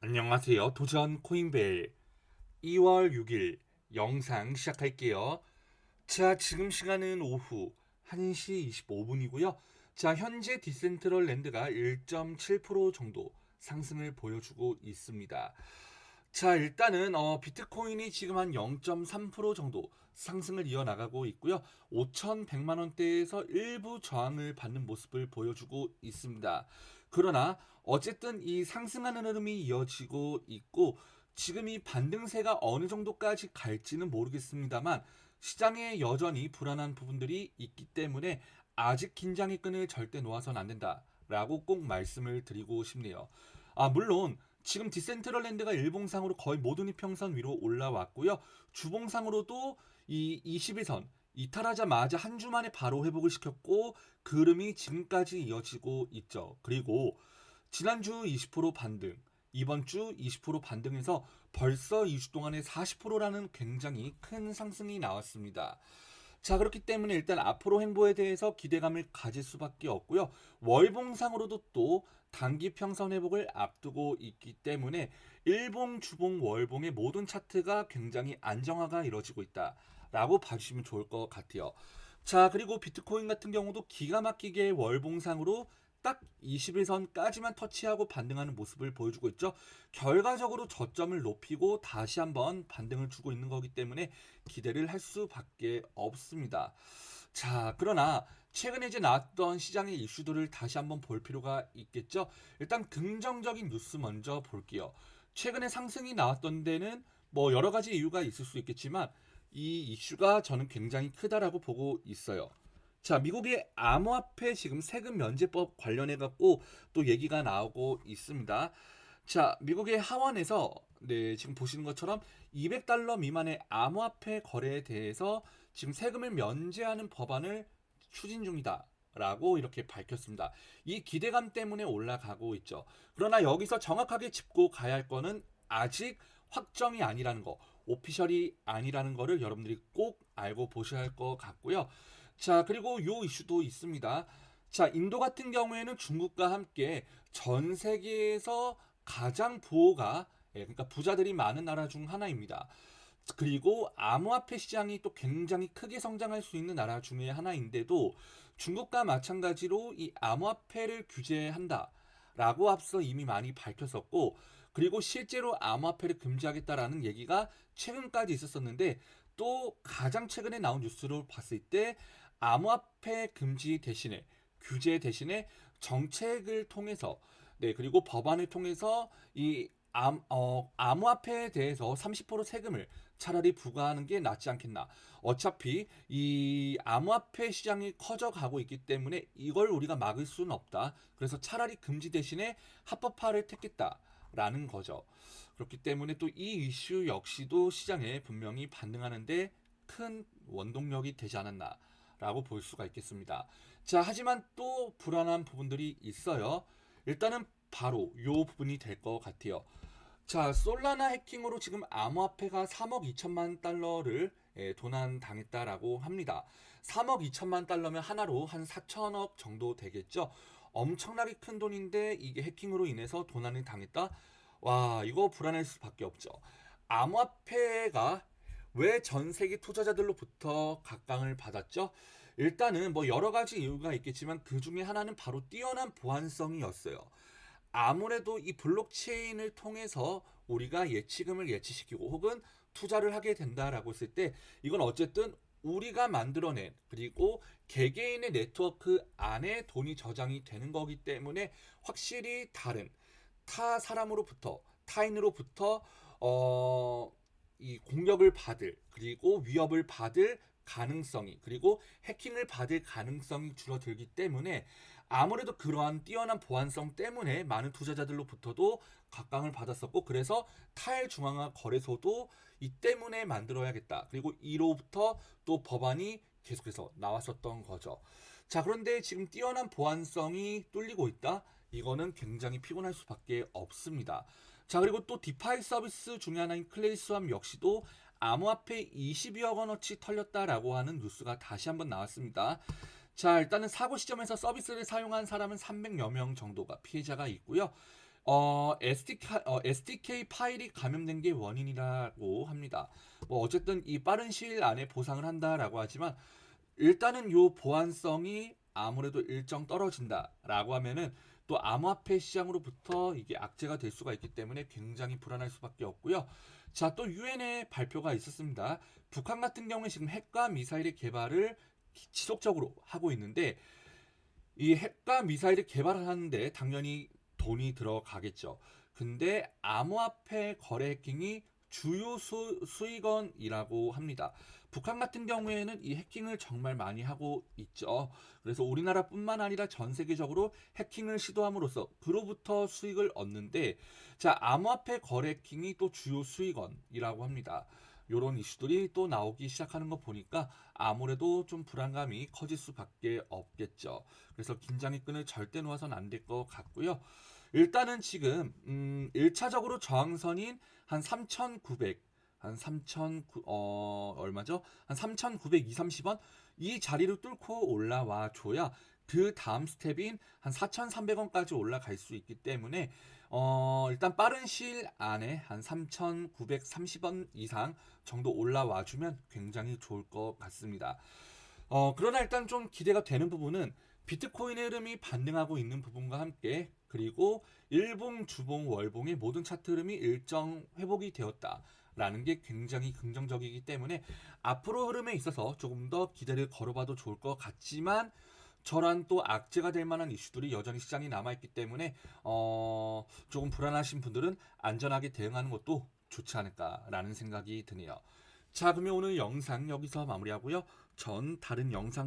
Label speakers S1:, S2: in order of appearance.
S1: 안녕하세요. 도전 코인벨 2월 6일 영상 시작할게요. 자, 지금 시간은 오후 1시 25분이고요. 자, 현재 디센트럴랜드가 1.7% 정도 상승을 보여주고 있습니다. 자, 일단은 비트코인이 지금 한 0.3% 정도 상승을 이어나가고 있고요. 5,100만 원대에서 일부 저항을 받는 모습을 보여주고 있습니다. 그러나 어쨌든 이 상승하는 흐름이 이어지고 있고 지금 이 반등세가 어느 정도까지 갈지는 모르겠습니다만 시장에 여전히 불안한 부분들이 있기 때문에 아직 긴장의 끈을 절대 놓아서는 안 된다라고 꼭 말씀을 드리고 싶네요. 물론 지금 디센트럴랜드가 일봉상으로 거의 모든 이평선 위로 올라왔고요. 주봉상으로도 이 21선 이탈하자마자 한 주 만에 바로 회복을 시켰고 그 흐름이 지금까지 이어지고 있죠. 그리고 지난주 20% 반등, 이번 주 20% 반등해서 벌써 2주 동안에 40%라는 굉장히 큰 상승이 나왔습니다. 자, 그렇기 때문에 일단 앞으로 행보에 대해서 기대감을 가질 수밖에 없고요. 월봉상으로도 또 단기 평선 회복을 앞두고 있기 때문에 일봉, 주봉, 월봉의 모든 차트가 굉장히 안정화가 이루어지고 있다라고 봐주시면 좋을 것 같아요. 자, 그리고 비트코인 같은 경우도 기가 막히게 월봉상으로 딱 21선까지만 터치하고 반등하는 모습을 보여주고 있죠. 결과적으로 저점을 높이고 다시 한번 반등을 주고 있는 거기 때문에 기대를 할 수밖에 없습니다. 자, 그러나 최근에 이제 나왔던 시장의 이슈들을 다시 한번 볼 필요가 있겠죠. 일단 긍정적인 뉴스 먼저 볼게요. 최근에 상승이 나왔던 데는 뭐 여러 가지 이유가 있을 수 있겠지만 이 이슈가 저는 굉장히 크다라고 보고 있어요. 자, 미국의 암호화폐 지금 세금 면제법 관련해 갖고 또 얘기가 나오고 있습니다. 자, 미국의 하원에서 지금 보시는 것처럼 200달러 미만의 암호화폐 거래에 대해서 지금 세금을 면제하는 법안을 추진 중이다. 라고 이렇게 밝혔습니다. 이 기대감 때문에 올라가고 있죠. 그러나 여기서 정확하게 짚고 가야 할 거는 아직 확정이 아니라는 거, 오피셜이 아니라는 거를 여러분들이 꼭 알고 보셔야 할 것 같고요. 자, 그리고 요 이슈도 있습니다. 자, 인도 같은 경우에는 중국과 함께 전 세계에서 가장 부호가 그러니까 부자들이 많은 나라 중 하나입니다. 그리고 암호화폐 시장이 또 굉장히 크게 성장할 수 있는 나라 중에 하나인데도 중국과 마찬가지로 이 암호화폐를 규제한다라고 앞서 이미 많이 밝혔었고 그리고 실제로 암호화폐를 금지하겠다라는 얘기가 최근까지 있었었는데 또 가장 최근에 나온 뉴스로 봤을 때 암호화폐 금지 대신에 규제 대신에 정책을 통해서 그리고 법안을 통해서 이 암호화폐에 대해서 30% 세금을 차라리 부과하는 게 낫지 않겠나. 어차피 이 암호화폐 시장이 커져가고 있기 때문에 이걸 우리가 막을 수는 없다. 그래서 차라리 금지 대신에 합법화를 택했다라는 거죠. 그렇기 때문에 또 이 이슈 역시도 시장에 분명히 반등하는데 큰 원동력이 되지 않았나라고 볼 수가 있겠습니다. 자, 하지만 또 불안한 부분들이 있어요. 일단은 바로 요 부분이 될 것 같아요. 자, 솔라나 해킹으로 지금 암호화폐가 3억 2천만 달러를 도난 당했다라고 합니다. 3억 2천만 달러면 하나로 한 4천억 정도 되겠죠. 엄청나게 큰 돈인데 이게 해킹으로 인해서 도난을 당했다. 와, 이거 불안할 수밖에 없죠. 암호화폐가 왜 전 세계 투자자들로부터 각광을 받았죠? 일단은 뭐 여러 가지 이유가 있겠지만 그 중에 하나는 바로 뛰어난 보안성이었어요. 아무래도 이 블록체인을 통해서 우리가 예치금을 예치시키고 혹은 투자를 하게 된다라고 했을 때 이건 어쨌든 우리가 만들어낸 그리고 개개인의 네트워크 안에 돈이 저장이 되는 거기 때문에 확실히 다른 타 사람으로부터 타인으로부터 이 공격을 받을 그리고 위협을 받을 가능성이 그리고 해킹을 받을 가능성이 줄어들기 때문에 아무래도 그러한 뛰어난 보안성 때문에 많은 투자자들로부터도 각광을 받았었고 그래서 탈중앙화 거래소도 이 때문에 만들어야겠다. 그리고 이로부터 또 법안이 계속해서 나왔었던 거죠. 자, 그런데 지금 뛰어난 보안성이 뚫리고 있다. 이거는 굉장히 피곤할 수밖에 없습니다. 자, 그리고 또 디파이 서비스 중에 하나인 클레이스왑 역시도 암호화폐 22억 원어치 털렸다라고 하는 뉴스가 다시 한번 나왔습니다. 자, 일단은 사고 시점에서 서비스를 사용한 사람은 300여 명 정도가 피해자가 있고요. SDK 파일이 감염된 게 원인이라고 합니다. 뭐 어쨌든 이 빠른 시일 안에 보상을 한다라고 하지만 일단은 요 보안성이 아무래도 일정 떨어진다라고 하면은 또 암호화폐 시장으로부터 이게 악재가 될 수가 있기 때문에 굉장히 불안할 수밖에 없고요. 자, 또 유엔의 발표가 있었습니다. 북한 같은 경우에 지금 핵과 미사일의 개발을 지속적으로 하고 있는데 이 핵과 미사일을 개발하는데 당연히 돈이 들어가겠죠. 근데 암호화폐 거래 해킹이 주요 수익원이라고 합니다. 북한 같은 경우에는 이 해킹을 정말 많이 하고 있죠. 그래서 우리나라뿐만 아니라 전 세계적으로 해킹을 시도함으로써 그로부터 수익을 얻는데, 자, 암호화폐 거래 해킹이 또 주요 수익원이라고 합니다. 요런 이슈들이 또 나오기 시작하는 거 보니까 아무래도 좀 불안감이 커질 수밖에 없겠죠. 그래서 긴장의 끈을 절대 놓아서는 안 될 것 같고요. 일단은 지금 1차적으로 저항선인 한 3,900, 한 3,000 얼마죠? 한 3,930원 이 자리를 뚫고 올라와 줘야 그 다음 스텝인 한 4,300원까지 올라갈 수 있기 때문에 일단 빠른 시일 안에 한 3,930원 이상 정도 올라와 주면 굉장히 좋을 것 같습니다. 그러나 일단 좀 기대가 되는 부분은 비트코인의 흐름이 반등하고 있는 부분과 함께 그리고 일봉, 주봉, 월봉의 모든 차트 흐름이 일정 회복이 되었다라는 게 굉장히 긍정적이기 때문에 앞으로 흐름에 있어서 조금 더 기대를 걸어봐도 좋을 것 같지만 저런 또 악재가 될 만한 이슈들이 여전히 시장에 남아있기 때문에 조금 불안하신 분들은 안전하게 대응하는 것도 좋지 않을까라는 생각이 드네요. 자, 그러면 오늘 영상 여기서 마무리하고요. 전 다른 영상